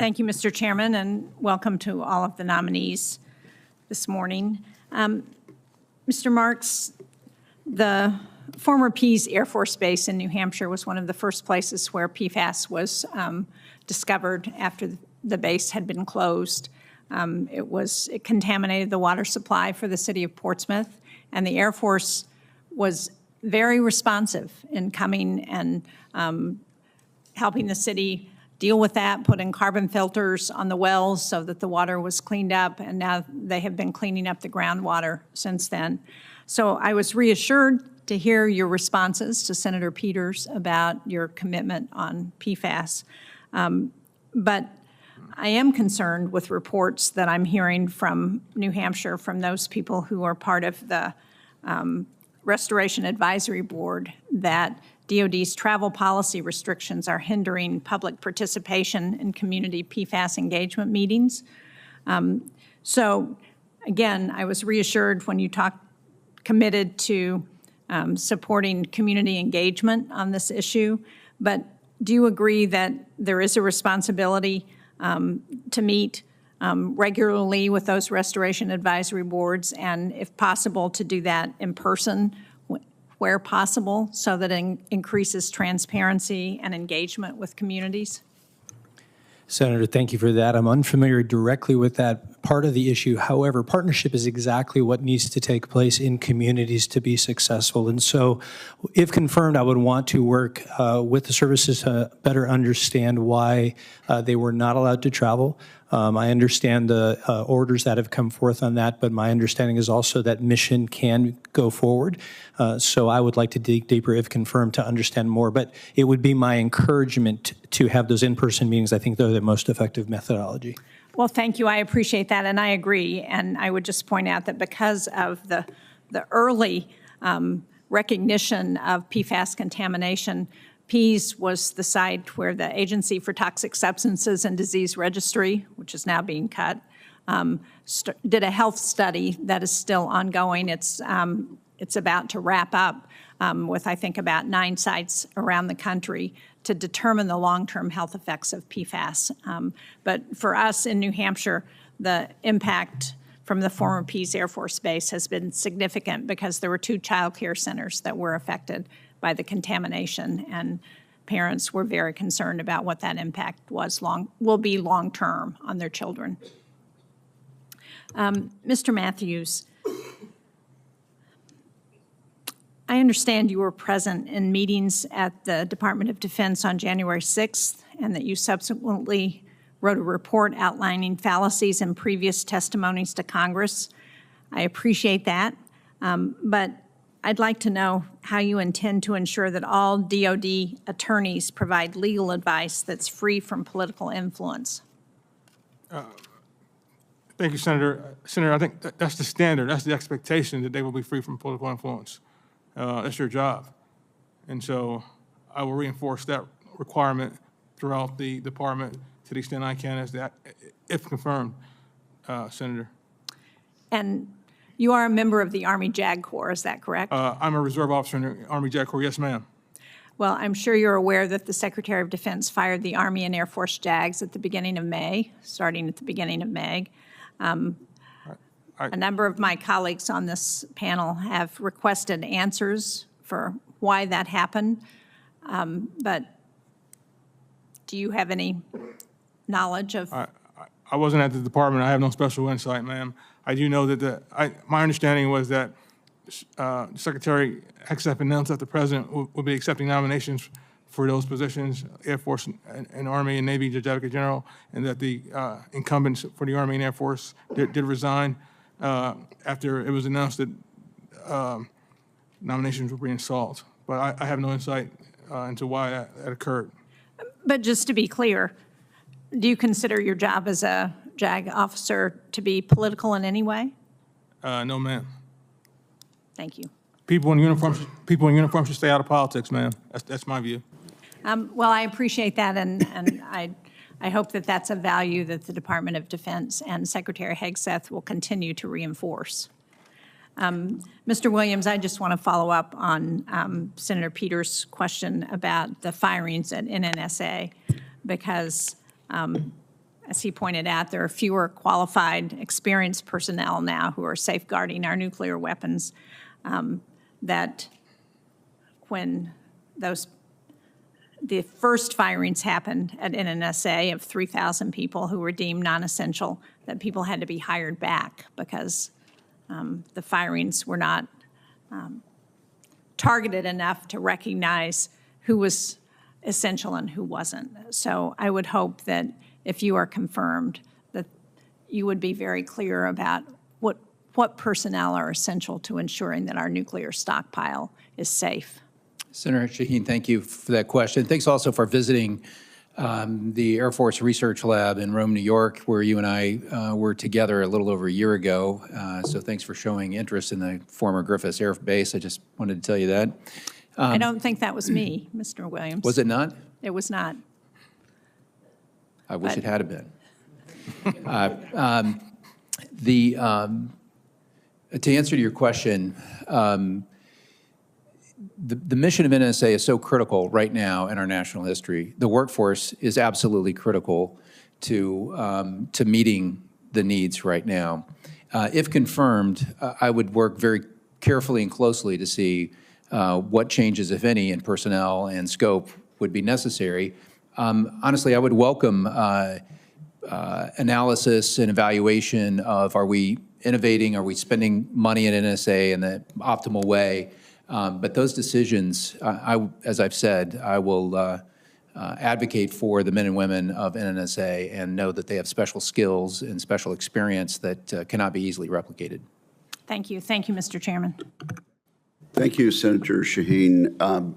Thank you, Mr. Chairman, and welcome to all of the nominees this morning. Mr. Marks, the former Pease Air Force Base in New Hampshire was one of the first places where PFAS was discovered after the base had been closed. It contaminated the water supply for the city of Portsmouth, and the Air Force was very responsive in coming and helping the city deal with that, putting carbon filters on the wells so that the water was cleaned up, and now they have been cleaning up the groundwater since then. So I was reassured to hear your responses to Senator Peters about your commitment on PFAS. But I am concerned with reports that I'm hearing from New Hampshire, from those people who are part of the Restoration Advisory Board, that DoD's travel policy restrictions are hindering public participation in community PFAS engagement meetings. So again, I was reassured when you committed to supporting community engagement on this issue, but do you agree that there is a responsibility to meet regularly with those restoration advisory boards, and if possible to do that in person where possible, so that it increases transparency and engagement with communities? Senator, thank you for that. I'm unfamiliar directly with that part of the issue. However, partnership is exactly what needs to take place in communities to be successful. And so, if confirmed, I would want to work with the services to better understand why they were not allowed to travel. I understand the orders that have come forth on that, but my understanding is also that mission can go forward. So I would like to dig deeper, if confirmed, to understand more. But it would be my encouragement to have those in-person meetings. I think they're the most effective methodology. Well, thank you. I appreciate that, and I agree. And I would just point out that because of the early recognition of PFAS contamination, Pease was the site where the Agency for Toxic Substances and Disease Registry, which is now being cut, did a health study that is still ongoing. It's about to wrap up with, I think, about 9 sites around the country to determine the long-term health effects of PFAS. But for us in New Hampshire, the impact from the former Pease Air Force Base has been significant because there were 2 child care centers that were affected by the contamination, and parents were very concerned about what that impact will be long-term on their children. Mr. Matthews, I understand you were present in meetings at the Department of Defense on January 6th, and that you subsequently wrote a report outlining fallacies in previous testimonies to Congress. I appreciate that, but I'd like to know how you intend to ensure that all DoD attorneys provide legal advice that's free from political influence. Thank you, Senator. Senator, I think that's the standard. That's the expectation, that they will be free from political influence. That's your job. And so I will reinforce that requirement throughout the department to the extent I can, as that, if confirmed, Senator. And you are a member of the Army JAG Corps, is that correct? I'm a reserve officer in the Army JAG Corps, yes, ma'am. Well, I'm sure you're aware that the Secretary of Defense fired the Army and Air Force JAGs at the beginning of May, starting at the beginning of May. A number of my colleagues on this panel have requested answers for why that happened, but do you have any knowledge of? I wasn't at the department. I have no special insight, ma'am. I do know that my understanding was that Secretary Hegseth announced that the President will be accepting nominations for those positions, Air Force and Army and Navy Judge Advocate General, and that the incumbents for the Army and Air Force did resign after it was announced that nominations were being sought. But I have no insight into why that occurred. But just to be clear, do you consider your job as a JAG officer to be political in any way? No, ma'am. Thank you. People in uniform should stay out of politics, ma'am. That's my view. Well, I appreciate that, and I hope that that's a value that the Department of Defense and Secretary Hegseth will continue to reinforce. Mr. Williams, I just want to follow up on Senator Peters' question about the firings at NNSA, because as he pointed out, there are fewer qualified, experienced personnel now who are safeguarding our nuclear weapons, that when the first firings happened at NNSA of 3,000 people who were deemed non-essential, that people had to be hired back because the firings were not targeted enough to recognize who was essential and who wasn't. So I would hope that if you are confirmed, that you would be very clear about what personnel are essential to ensuring that our nuclear stockpile is safe. Senator Shaheen, thank you for that question. Thanks also for visiting the Air Force Research Lab in Rome, New York, where you and I were together a little over a year ago. So thanks for showing interest in the former Griffiths Air Base. I just wanted to tell you that. I don't think that was me, Mr. Williams. Was it not? It was not. I wish it had been. To answer to your question, the mission of NNSA is so critical right now in our national history. The workforce is absolutely critical to meeting the needs right now. If confirmed, I would work very carefully and closely to see what changes, if any, in personnel and scope would be necessary. Honestly, I would welcome analysis and evaluation of, are we innovating, are we spending money at NNSA in the optimal way? But those decisions, as I've said, I will advocate for the men and women of NNSA and know that they have special skills and special experience that cannot be easily replicated. Thank you. Thank you, Mr. Chairman. Thank you, Senator Shaheen.